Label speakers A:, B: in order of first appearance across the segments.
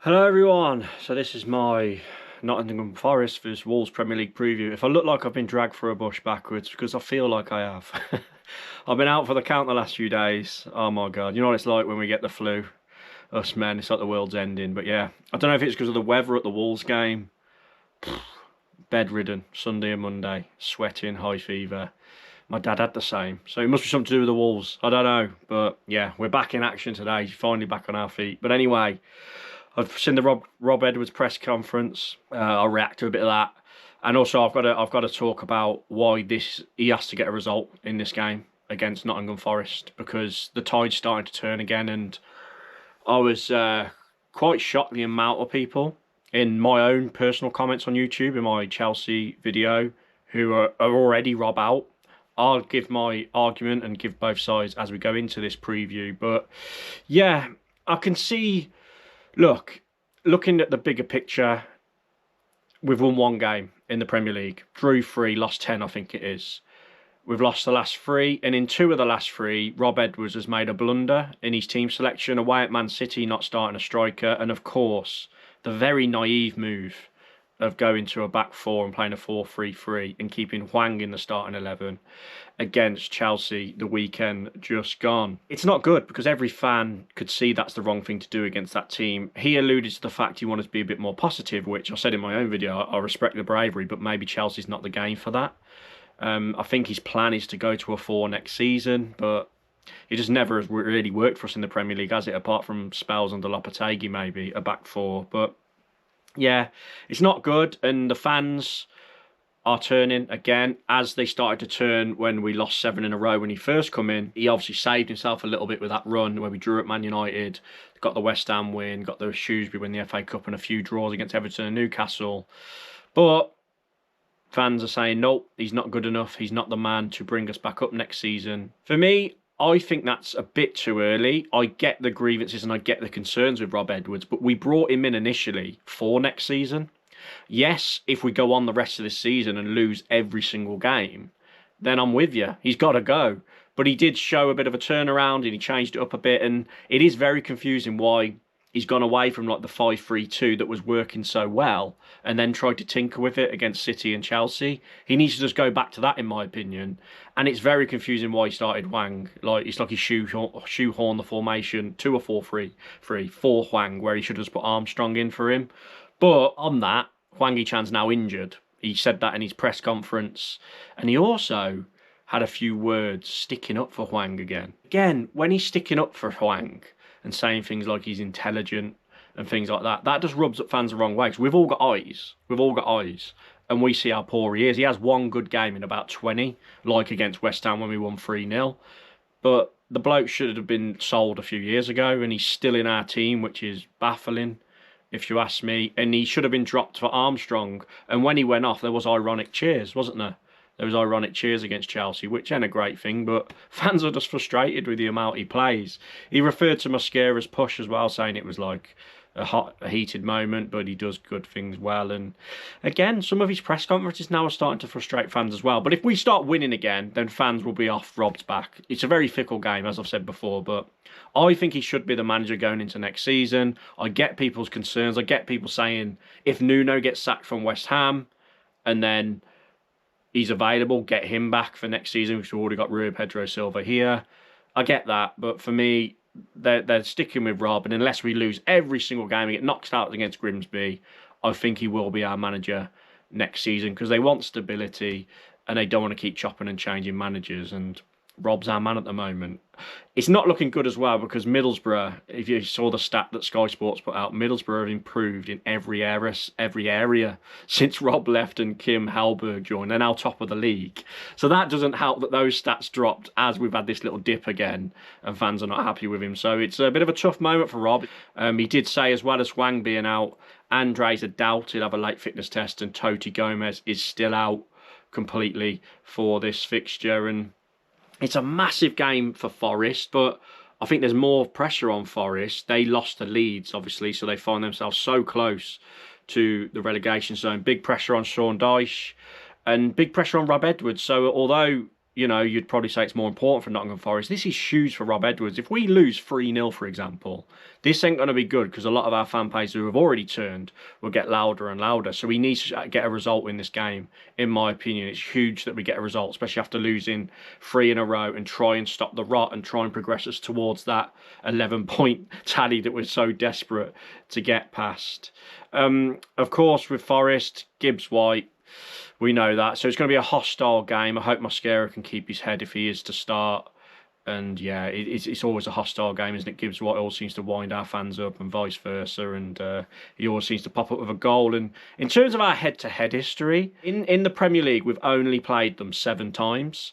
A: Hello everyone, so this is my Nottingham Forest vs Wolves Premier League preview. If I look like I've been dragged through a bush backwards, because I feel like I have. I've been out for the count the last few days. Oh my god, you know what it's like when we get the flu? Us men, it's like the world's ending. But yeah, I don't know if it's because of the weather at the Wolves game. Bedridden, Sunday and Monday, sweating, high fever. My dad had the same, so it must be something to do with the Wolves. I don't know, but yeah, we're back in action today, finally back on our feet. But anyway, I've seen the Rob Edwards press conference. I'll react to a bit of that, and also I've got to talk about why he has to get a result in this game against Nottingham Forest, because the tide's starting to turn again, and I was quite shocked the amount of people in my own personal comments on YouTube in my Chelsea video who are already Rob out. I'll give my argument and give both sides as we go into this preview, but yeah, I can see. Looking at the bigger picture, we've won one game in the Premier League. Drew 3, lost 10, I think it is. We've lost the last 3, and in 2 of the last 3, Rob Edwards has made a blunder in his team selection, away at Man City, not starting a striker, and of course, the very naive move of going to a back 4 and playing a 4-3-3 and keeping Hwang in the starting 11 against Chelsea the weekend just gone. It's not good because every fan could see that's the wrong thing to do against that team. He alluded to the fact he wanted to be a bit more positive, which I said in my own video, I respect the bravery, but maybe Chelsea's not the game for that. I think his plan is to go to a 4 next season, but it just never has really worked for us in the Premier League, has it? Apart from spells under Lopetegui, maybe, a back 4. But yeah, it's not good, and the fans are turning again, as they started to turn when we lost 7 in a row when he first come in. He obviously saved himself a little bit with that run where we drew at Man United, got the West Ham win, got the Shrewsbury win, the FA Cup, and a few draws against Everton and Newcastle. But fans are saying, nope, he's not good enough. He's not the man to bring us back up next season. For me, I think that's a bit too early. I get the grievances and I get the concerns with Rob Edwards, but we brought him in initially for next season. Yes, if we go on the rest of this season and lose every single game, then I'm with you. He's got to go. But he did show a bit of a turnaround and he changed it up a bit, and it is very confusing why he's gone away from like the 5-3-2 that was working so well and then tried to tinker with it against City and Chelsea. He needs to just go back to that, in my opinion. And it's very confusing why he started Hwang. It's like he shoehorned the formation to a 4-3-3 for Hwang, where he should have just put Armstrong in for him. But on that, Hwang Hee-chan's now injured. He said that in his press conference. And he also had a few words sticking up for Hwang again. Again, when he's sticking up for Hwang and saying things like he's intelligent and things like that, that just rubs up fans the wrong way. Because we've all got eyes. We've all got eyes. And we see how poor he is. He has one good game in about 20, like against West Ham when we won 3-0. But the bloke should have been sold a few years ago, and he's still in our team, which is baffling, if you ask me. And he should have been dropped for Armstrong. And when he went off, there was ironic cheers, wasn't there? There was ironic cheers against Chelsea, which ain't a great thing, but fans are just frustrated with the amount he plays. He referred to Mosquera's push as well, saying it was like a heated moment, but he does good things well. And again, some of his press conferences now are starting to frustrate fans as well. But if we start winning again, then fans will be off Rob's back. It's a very fickle game, as I've said before, but I think he should be the manager going into next season. I get people's concerns. I get people saying if Nuno gets sacked from West Ham and then he's available, get him back for next season, because we've already got Rui Pedro Silva here. I get that, but for me, they're sticking with Rob, and unless we lose every single game and get knocked out against Grimsby, I think he will be our manager next season, because they want stability and they don't want to keep chopping and changing managers, and Rob's our man at the moment. It's not looking good as well, because Middlesbrough, if you saw the stat that Sky Sports put out, Middlesbrough have improved in every area since Rob left and Kim Hellberg joined. They're now top of the league. So that doesn't help that those stats dropped as we've had this little dip again and fans are not happy with him. So it's a bit of a tough moment for Rob. He did say, as well as Hwang being out, Andres a doubt he'll have a late fitness test, and Toti Gomez is still out completely for this fixture. And it's a massive game for Forest, but I think there's more pressure on Forest. They lost to Leeds, obviously, so they find themselves so close to the relegation zone. Big pressure on Sean Dyche and big pressure on Rob Edwards. So although you know, you'd probably say it's more important for Nottingham Forest. This is huge for Rob Edwards. If we lose 3-0, for example, this ain't going to be good because a lot of our fan base who have already turned will get louder and louder. So we need to get a result in this game, in my opinion. It's huge that we get a result, especially after losing 3 in a row, and try and stop the rot and try and progress us towards that 11-point tally that we're so desperate to get past. Of course, with Forest, Gibbs-White, we know that. So it's going to be a hostile game. I hope Mosquera can keep his head if he is to start. And yeah, it's always a hostile game, isn't it? Gibbs-White always seems to wind our fans up and vice versa. And he always seems to pop up with a goal. And in terms of our head-to-head history, in the Premier League, we've only played them 7 times.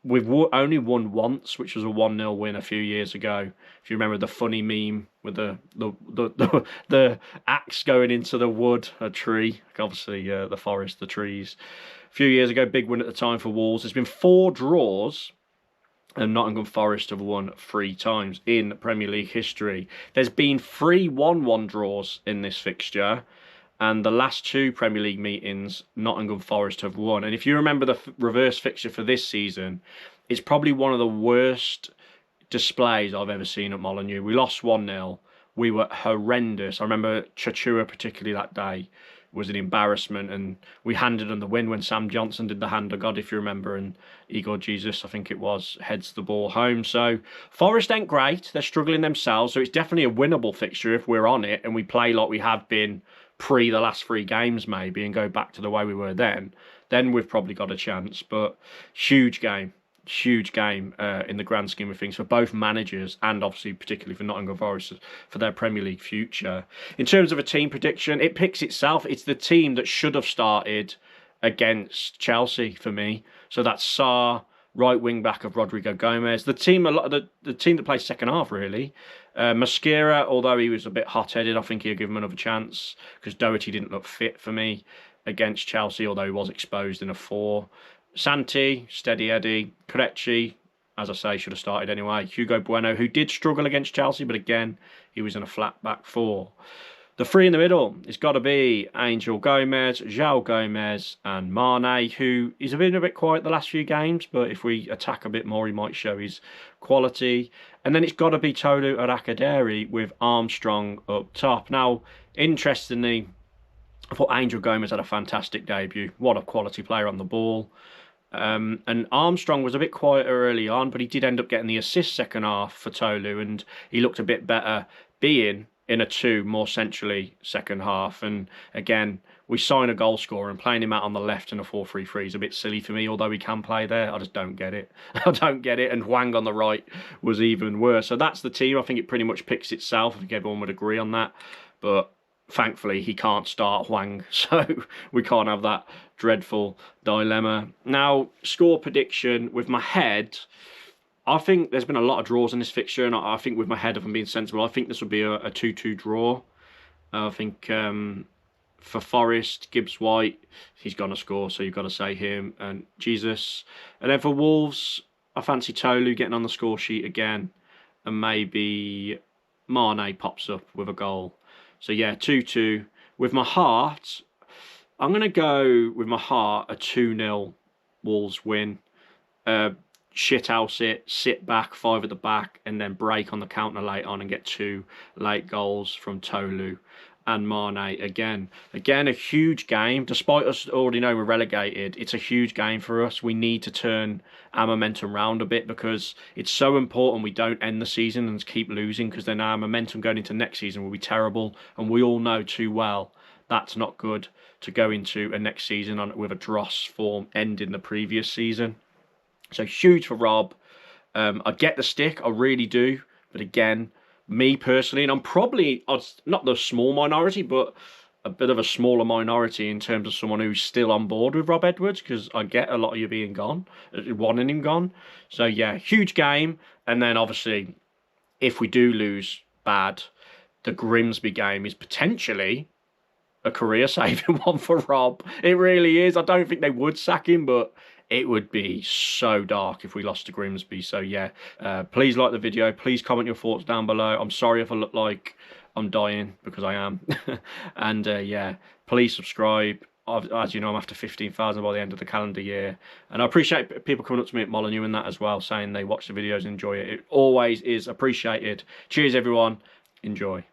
A: We've only won once, which was a 1-0 win a few years ago. If you remember the funny meme with the axe going into the wood, a tree, obviously the forest, the trees. A few years ago, big win at the time for Wolves. There's been 4 draws, and Nottingham Forest have won 3 times in Premier League history. There's been 3 1-1 draws in this fixture. And the last 2 Premier League meetings, Nottingham Forest have won. And if you remember the reverse fixture for this season, it's probably one of the worst displays I've ever seen at Molineux. We lost 1-0. We were horrendous. I remember Chachua particularly that day was an embarrassment. And we handed them the win when Sam Johnson did the hand of God, if you remember. And Igor Jesus, I think it was, heads the ball home. So Forest ain't great. They're struggling themselves. So it's definitely a winnable fixture if we're on it and we play like we have been pre the last 3 games maybe and go back to the way we were then we've probably got a chance. But huge game in the grand scheme of things for both managers and obviously particularly for Nottingham Forest for their Premier League future. In terms of a team prediction, it picks itself. It's the team that should have started against Chelsea for me. So that's Sarr, right wing back of Rodrigo Gomez. The team that plays second half really. Mosquera, although he was a bit hot-headed, I think he'll give him another chance because Doherty didn't look fit for me against Chelsea, although he was exposed in a 4. Santi, steady Eddie, Kelechi, as I say, should have started anyway. Hugo Bueno, who did struggle against Chelsea, but again, he was in a flat back 4. The 3 in the middle, it's got to be Angel Gomez, João Gomez and Mane, who has been a bit quiet the last few games, but if we attack a bit more, he might show his quality. And then it's got to be Tolu Arakaderi with Armstrong up top. Now, interestingly, I thought Angel Gomez had a fantastic debut. What a quality player on the ball. And Armstrong was a bit quieter early on, but he did end up getting the assist second half for Tolu, and he looked a bit better being in a 2 more centrally second half. And again, we sign a goal scorer and playing him out on the left in a 4-3-3 is a bit silly for me, although he can play there. I just don't get it. I don't get it. And Hwang on the right was even worse. So that's the team. I think it pretty much picks itself. I think everyone would agree on that. But thankfully, he can't start Hwang, so we can't have that dreadful dilemma. Now, score prediction with my head, I think there's been a lot of draws in this fixture, and I think with my head, if I'm being sensible, I think this will be a 2-2 draw. I think for Forest, Gibbs-White, he's going to score, so you've got to say him, and Jesus. And then for Wolves, I fancy Tolu getting on the score sheet again, and maybe Mane pops up with a goal. So yeah, 2-2. With my heart, I'm going to go with my heart a 2-0 Wolves win. Shithouse it, sit back, 5 at the back, and then break on the counter late on and get 2 late goals from Tolu and Mane again. Again, a huge game. Despite us already knowing we're relegated, it's a huge game for us. We need to turn our momentum round a bit because it's so important we don't end the season and keep losing, because then our momentum going into next season will be terrible. And we all know too well that's not good to go into a next season with a dross form ending the previous season. So huge for Rob. I get the stick, I really do. But again, me personally, and I'm probably not the small minority, but a bit of a smaller minority in terms of someone who's still on board with Rob Edwards, because I get a lot of you being gone, wanting him gone. So yeah, huge game. And then obviously, if we do lose bad, the Grimsby game is potentially a career-saving one for Rob. It really is. I don't think they would sack him, but it would be so dark if we lost to Grimsby. So yeah, please like the video. Please comment your thoughts down below. I'm sorry if I look like I'm dying, because I am. And yeah, please subscribe. as you know, I'm after 15,000 by the end of the calendar year. And I appreciate people coming up to me at Molineux and that as well, saying they watch the videos and enjoy it. It always is appreciated. Cheers, everyone. Enjoy.